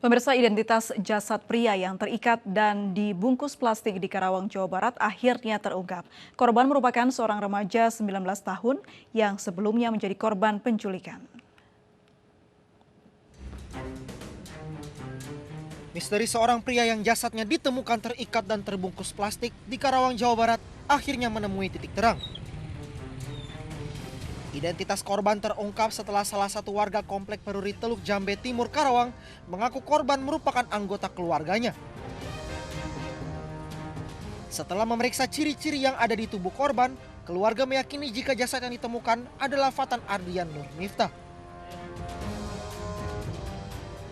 Pemirsa, identitas jasad pria yang terikat dan dibungkus plastik di Karawang, Jawa Barat akhirnya terungkap. Korban merupakan seorang remaja 19 tahun yang sebelumnya menjadi korban penculikan. Misteri seorang pria yang jasadnya ditemukan terikat dan terbungkus plastik di Karawang, Jawa Barat akhirnya menemui titik terang. Identitas korban terungkap setelah salah satu warga komplek Peruri Teluk Jambe Timur, Karawang mengaku korban merupakan anggota keluarganya. Setelah memeriksa ciri-ciri yang ada di tubuh korban, keluarga meyakini jika jasad yang ditemukan adalah Fatan Ardian Nur Miftah.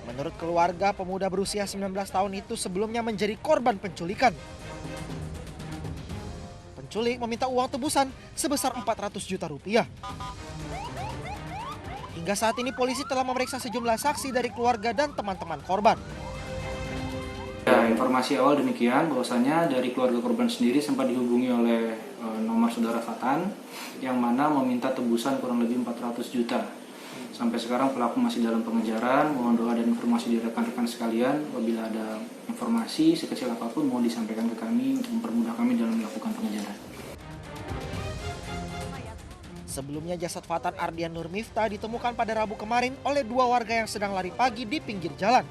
Menurut keluarga, pemuda berusia 19 tahun itu sebelumnya menjadi korban penculikan. Penculik meminta uang tebusan sebesar 400 juta rupiah. Hingga saat ini polisi telah memeriksa sejumlah saksi dari keluarga dan teman-teman korban. Ya, informasi awal demikian, bahwasanya dari keluarga korban sendiri sempat dihubungi oleh nomor saudara Fatan yang mana meminta tebusan kurang lebih 400 juta. Sampai sekarang pelaku masih dalam pengejaran. Mohon doa dan informasi dari rekan-rekan sekalian. Apabila ada informasi sekecil apapun mohon disampaikan ke kami untuk mempermudah kami dalam melakukan pengejaran. Sebelumnya jasad Fatan Ardian Nur Miftah ditemukan pada Rabu kemarin oleh dua warga yang sedang lari pagi di pinggir jalan.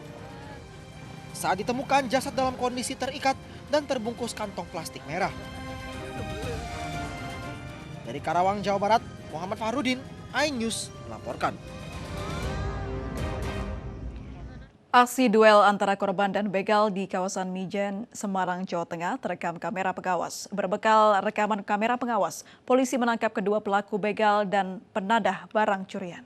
Saat ditemukan, jasad dalam kondisi terikat dan terbungkus kantong plastik merah. Dari Karawang, Jawa Barat, Muhammad Fahrudin, iNews melaporkan. Aksi duel antara korban dan begal di kawasan Mijen, Semarang, Jawa Tengah terekam kamera pengawas. Berbekal rekaman kamera pengawas, polisi menangkap kedua pelaku begal dan penadah barang curian.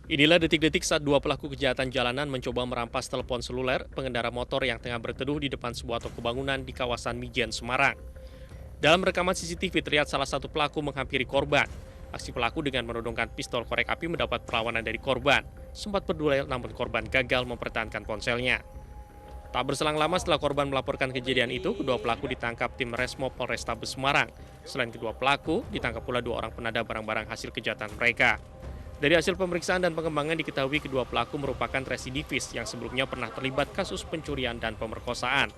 Inilah detik-detik saat dua pelaku kejahatan jalanan mencoba merampas telepon seluler pengendara motor yang tengah berteduh di depan sebuah toko bangunan di kawasan Mijen, Semarang. Dalam rekaman CCTV terlihat salah satu pelaku menghampiri korban. Aksi pelaku dengan menodongkan pistol korek api mendapat perlawanan dari korban. Sempat berduel namun korban gagal mempertahankan ponselnya. Tak berselang lama setelah korban melaporkan kejadian itu, kedua pelaku ditangkap tim Resmo Polrestabes Semarang. Selain kedua pelaku, ditangkap pula dua orang penadah barang-barang hasil kejahatan mereka. Dari hasil pemeriksaan dan pengembangan diketahui kedua pelaku merupakan residivis yang sebelumnya pernah terlibat kasus pencurian dan pemerkosaan.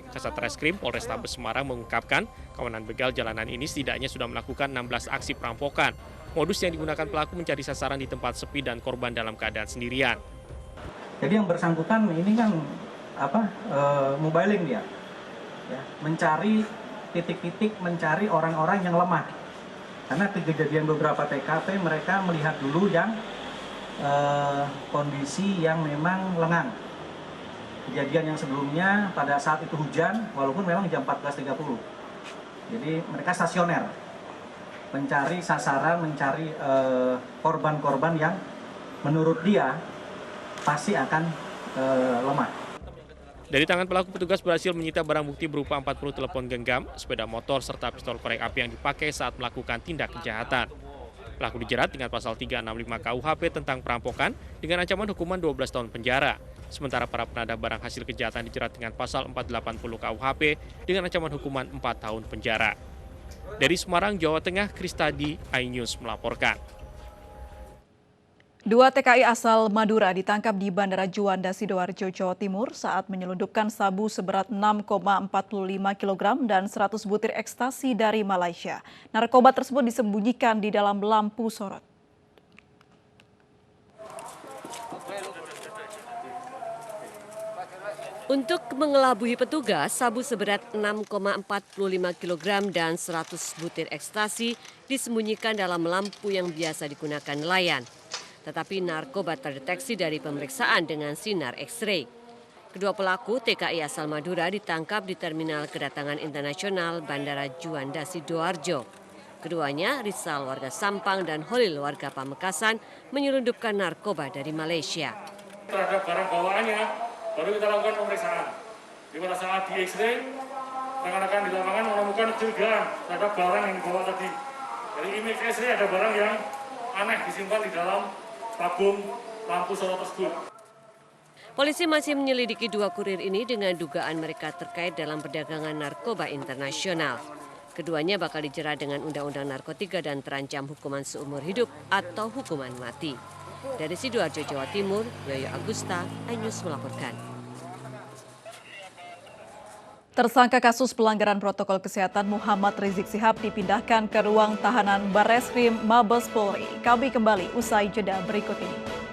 Kasat Reskrim Polrestabes Semarang mengungkapkan kawanan begal jalanan ini setidaknya sudah melakukan 16 aksi perampokan. Modus yang digunakan pelaku mencari sasaran di tempat sepi dan korban dalam keadaan sendirian. Jadi yang bersangkutan ini kan mobiling dia, ya, mencari titik-titik, mencari orang-orang yang lemah. Karena kejadian beberapa TKP mereka melihat dulu yang kondisi yang memang lengang. Kejadian yang sebelumnya pada saat itu hujan, walaupun memang jam 14.30. Jadi mereka stasioner, mencari sasaran, mencari korban-korban yang menurut dia pasti akan lemah. Dari tangan pelaku, petugas berhasil menyita barang bukti berupa 40 telepon genggam, sepeda motor, serta pistol korek api yang dipakai saat melakukan tindak kejahatan. Pelaku dijerat dengan pasal 365 KUHP tentang perampokan dengan ancaman hukuman 12 tahun penjara. Sementara para penadah barang hasil kejahatan dijerat dengan pasal 480 KUHP dengan ancaman hukuman 4 tahun penjara. Dari Semarang, Jawa Tengah, Kristadi, iNews melaporkan. Dua TKI asal Madura ditangkap di Bandara Juanda, Sidoarjo, Jawa Timur saat menyelundupkan sabu seberat 6,45 kg dan 100 butir ekstasi dari Malaysia. Narkoba tersebut disembunyikan di dalam lampu sorot. Untuk mengelabui petugas, sabu seberat 6,45 kg dan 100 butir ekstasi disembunyikan dalam lampu yang biasa digunakan nelayan. Tetapi narkoba terdeteksi dari pemeriksaan dengan sinar X-ray. Kedua pelaku TKI asal Madura ditangkap di Terminal Kedatangan Internasional Bandara Juanda, Sidoarjo. Keduanya, Rizal warga Sampang dan Holil warga Pamekasan, menyelundupkan narkoba dari Malaysia. Terhadap barang bawaannya, baru kita lakukan pemeriksaan. Di pada saat di X-ray, rekan-rekan di lapangan menemukan curigaan terhadap barang yang dibawa tadi. Dari image X-ray ada barang yang aneh disimpan di dalam tabung lampu sorot tersebut. Polisi masih menyelidiki dua kurir ini dengan dugaan mereka terkait dalam perdagangan narkoba internasional. Keduanya bakal dijerat dengan Undang-Undang Narkotika dan terancam hukuman seumur hidup atau hukuman mati. Dari Sidoarjo, Jawa Timur, Yoyo Agusta, iNews melaporkan. Tersangka kasus pelanggaran protokol kesehatan Muhammad Rizik Sihab dipindahkan ke ruang tahanan Barreskrim Mabes Polri. Kami kembali usai jeda berikut ini.